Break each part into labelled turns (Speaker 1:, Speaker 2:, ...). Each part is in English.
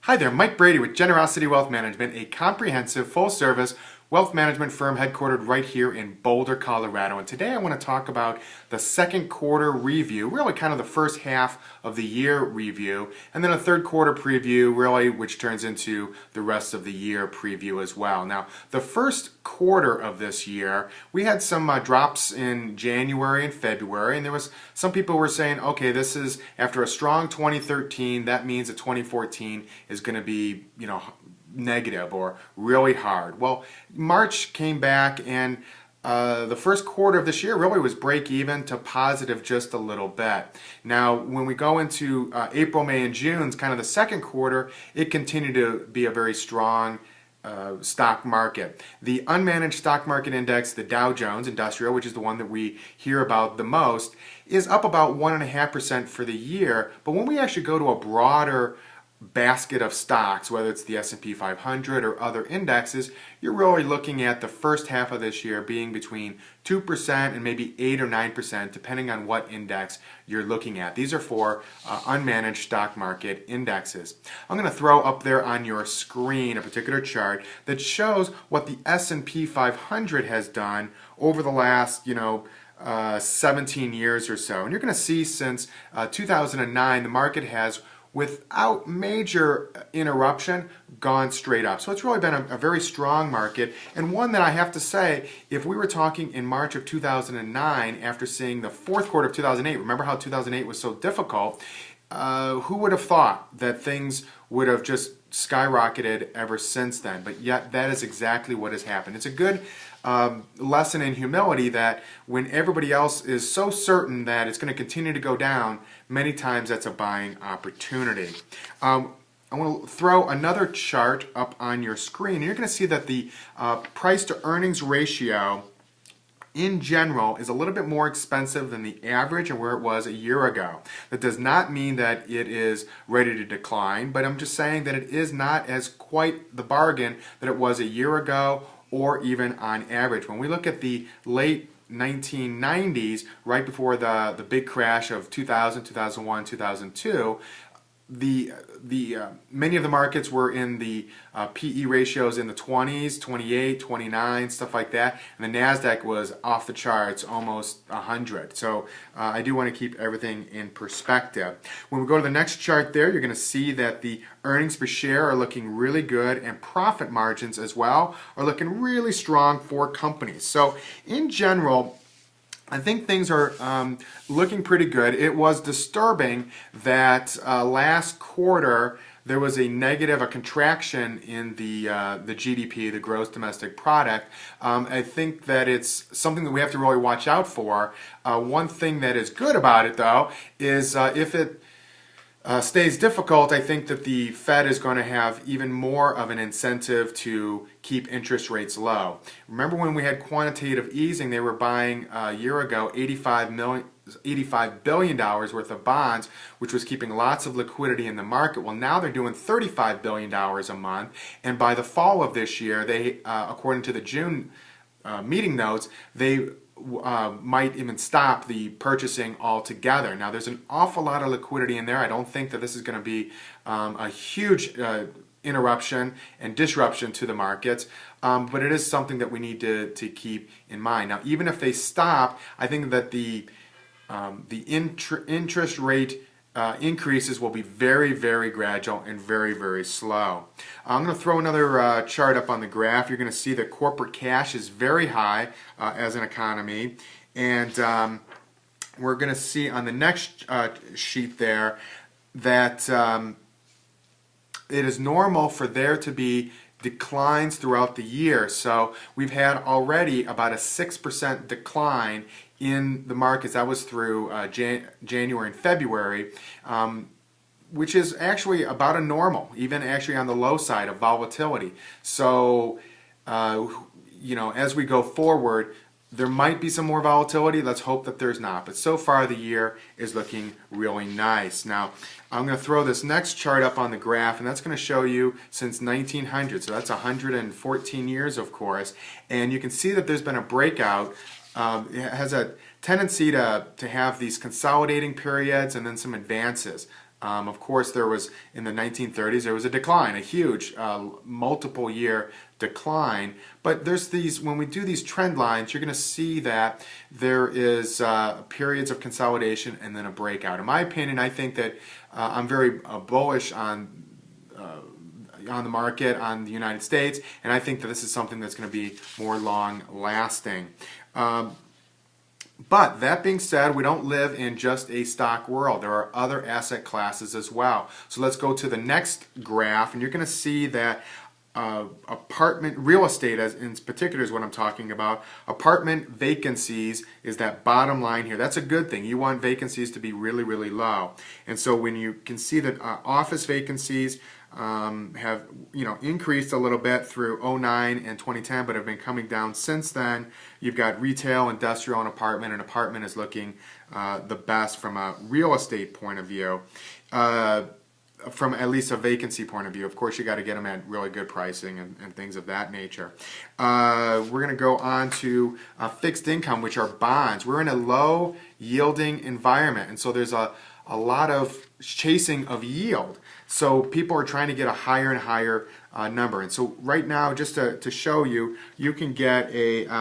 Speaker 1: Hi there, Mike Brady with Generosity Wealth Management, a comprehensive, full-service wealth management firm headquartered right here in Boulder, Colorado. And today I want to talk about the second quarter review, really kind of the first half of the year review, and then a third quarter preview, really, which turns into the rest of the year preview as well. Now, the first quarter of this year, we had some drops in January and February, and there was some people were saying, okay, this is after a strong 2013, that means that 2014 is going to be, negative or really hard. Well, March came back and the first quarter of this year really was break even to positive just a little bit. Now, when we go into April, May, and June, kind of the second quarter, it continued to be a very strong stock market. The unmanaged stock market index, the Dow Jones Industrial, which is the one that we hear about the most, is up about 1.5% for the year. But when we actually go to a broader basket of stocks, whether it's the S&P 500 or other indexes, you're really looking at the first half of this year being between 2% and maybe 8 or 9%, depending on what index you're looking at. These are for unmanaged stock market indexes. I'm going to throw up there on your screen a particular chart that shows what the S&P 500 has done over the last, 17 years or so. And you're going to see since 2009, the market has, without major interruption, gone straight up. So it's really been a very strong market, and one that I have to say, if we were talking in March of 2009 after seeing the fourth quarter of 2008, remember how 2008 was so difficult, who would have thought that things would have just skyrocketed ever since then? But yet that is exactly what has happened. It's a good lesson in humility that when everybody else is so certain that it's going to continue to go down, many times that's a buying opportunity. I want to throw another chart up on your screen, and you're going to see that the price to earnings ratio in general is a little bit more expensive than the average and where it was a year ago. That does not mean that it is ready to decline, but I'm just saying that it is not as quite the bargain that it was a year ago or even on average. When we look at the late 1990s, right before the big crash of 2000, 2001, 2002, many of the markets were in the PE ratios in the 20s, 28, 29, stuff like that, and the NASDAQ was off the charts, almost 100. So I do want to keep everything in perspective. When we go to the next chart there, you're going to see that the earnings per share are looking really good, and profit margins as well are looking really strong for companies. So in general, I think things are looking pretty good. It was disturbing that last quarter there was a contraction in the GDP, the gross domestic product. I think that it's something that we have to really watch out for. One thing that is good about it, though, is if it stays difficult, I think that the Fed is going to have even more of an incentive to keep interest rates low. Remember when we had quantitative easing, they were buying a year ago $85 billion worth of bonds, which was keeping lots of liquidity in the market. Well, now they're doing $35 billion a month, and by the fall of this year, they, according to the June meeting notes, they might even stop the purchasing altogether. Now, there's an awful lot of liquidity in there. I don't think that this is going to be a huge interruption and disruption to the markets, but it is something that we need to keep in mind. Now, even if they stop, I think that the interest rate increases will be very, very gradual and very, very slow. I'm going to throw another chart up on the graph. You're going to see that corporate cash is very high as an economy, and we're going to see on the next sheet there that it is normal for there to be declines throughout the year. So we've had already about a 6% decline in the markets. That was through January and February, which is actually about a normal, even actually on the low side of volatility. So, as we go forward, there might be some more volatility. Let's hope that there's not. But so far, the year is looking really nice. Now, I'm going to throw this next chart up on the graph, and that's going to show you since 1900. So that's 114 years, of course. And you can see that there's been a breakout. It has a tendency to have these consolidating periods and then some advances. Of course, there was in the 1930s there was a decline, a huge multiple year decline. But there's these, when we do these trend lines, you're going to see that there is periods of consolidation and then a breakout. In my opinion, I think that I'm very bullish on the market, on the United States, and I think that this is something that's going to be more long lasting. But that being said, we don't live in just a stock world. There are other asset classes as well. So let's go to the next graph, and you're going to see that apartment real estate, as in particular, is what I'm talking about. Apartment vacancies is that bottom line here. That's a good thing. You want vacancies to be really, really low. And so when you can see that office vacancies have increased a little bit through 2009 and 2010, but have been coming down since then. You've got retail, industrial, and apartment. And apartment is looking the best from a real estate point of view. From at least a vacancy point of view. Of course, you got to get them at really good pricing and things of that nature. We're going to go on to fixed income, which are bonds. We're in a low yielding environment, and so there's a lot of chasing of yield. So people are trying to get a higher and higher number. And so right now, just to show you, you can get the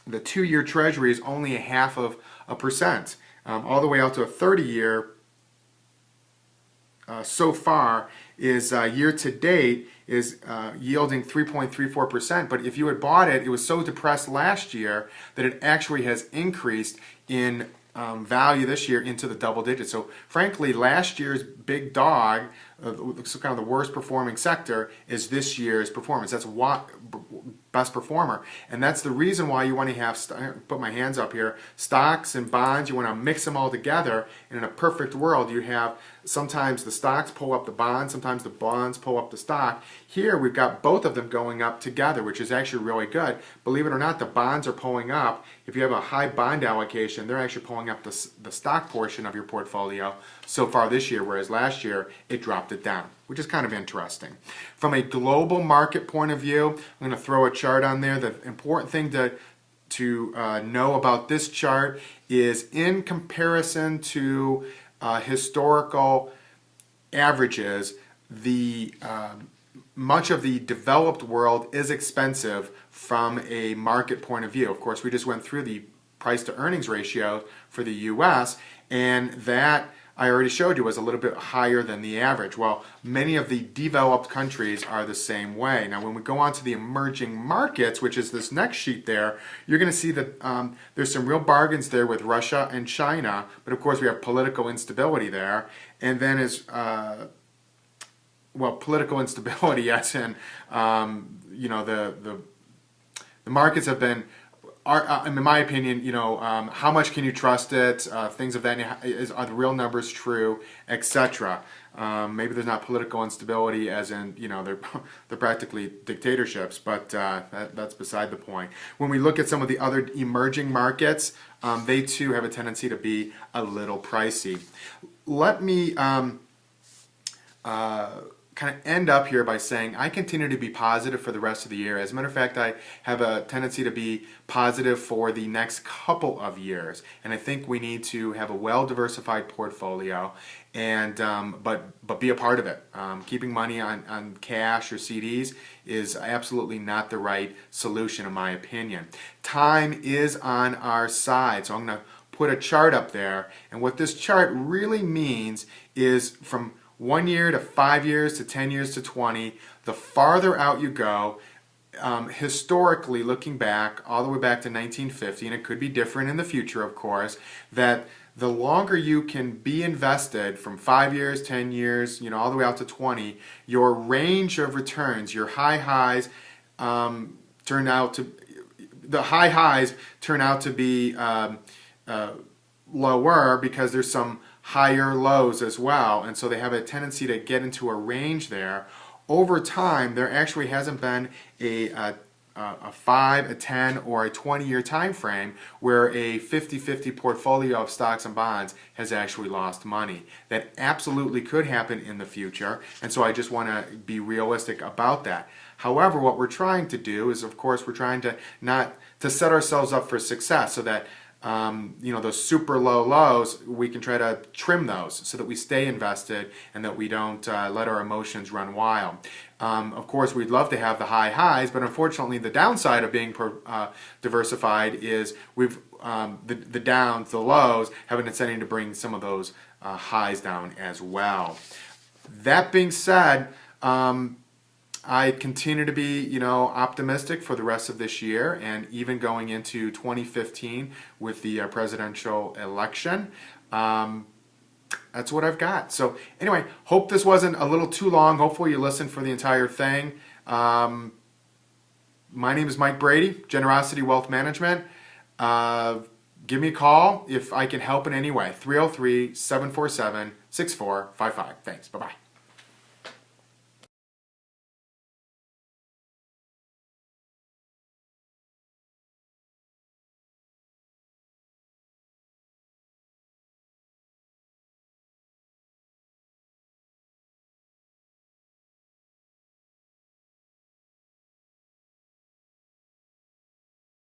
Speaker 1: 2-year Treasury is only 0.5%, all the way out to a 30-year. So far is year to date is yielding 3.34%. But if you had bought it, it was so depressed last year that it actually has increased in value this year into the double digits. So frankly, last year's big dog, kind of the worst performing sector, is this year's performance. That's what best performer, and that's the reason why you want to have, put my hands up here, stocks and bonds. You want to mix them all together, and in a perfect world you have sometimes the stocks pull up the bonds, sometimes the bonds pull up the stock. Here we've got both of them going up together, which is actually really good. Believe it or not, the bonds are pulling up. If you have a high bond allocation, they're actually pulling up the stock portion of your portfolio so far this year, whereas last year it dropped it down, which is kind of interesting. From a global market point of view, I'm going to throw a chart on there. The important thing to know about this chart is in comparison to historical averages, much of the developed world is expensive from a market point of view. Of course, we just went through the price to earnings ratio for the US, and that I already showed you was a little bit higher than the average. Well, many of the developed countries are the same way. Now, when we go on to the emerging markets, which is this next sheet there, you're going to see that there's some real bargains there with Russia and China, but of course we have political instability there. And then political instability, as in, the markets have been, in my opinion, how much can you trust it? Things of that, are the real numbers true, etc. Maybe there's not political instability, as in, they're practically dictatorships, but that's beside the point. When we look at some of the other emerging markets, they too have a tendency to be a little pricey. Let me kind of end up here by saying I continue to be positive for the rest of the year. As a matter of fact, I have a tendency to be positive for the next couple of years, and I think we need to have a well-diversified portfolio, and but be a part of it. Keeping money on cash or CDs is absolutely not the right solution, in my opinion. Time is on our side, so I'm going to put a chart up there, and what this chart really means is from 1 year to 5 years to 10 years to 20, the farther out you go, historically looking back, all the way back to 1950, and it could be different in the future, of course, that the longer you can be invested, from 5 years, 10 years, all the way out to 20, your range of returns, your high highs turn out to be lower because there's some higher lows as well, and so they have a tendency to get into a range there. Over time, there actually hasn't been a 5, a 10, or a 20-year time frame where a 50-50 portfolio of stocks and bonds has actually lost money. That absolutely could happen in the future, and so I just want to be realistic about that. However, what we're trying to do is, of course, we're trying to not to set ourselves up for success, so that those super low lows, we can try to trim those so that we stay invested and that we don't let our emotions run wild. Of course, we'd love to have the high highs, but unfortunately, the downside of being diversified is the downs, the lows, have an incentive to bring some of those highs down as well. That being said, I continue to be, optimistic for the rest of this year and even going into 2015 with the presidential election. That's what I've got. So anyway, hope this wasn't a little too long. Hopefully you listened for the entire thing. My name is Mike Brady, Generosity Wealth Management. Give me a call if I can help in any way. 303-747-6455. Thanks. Bye-bye.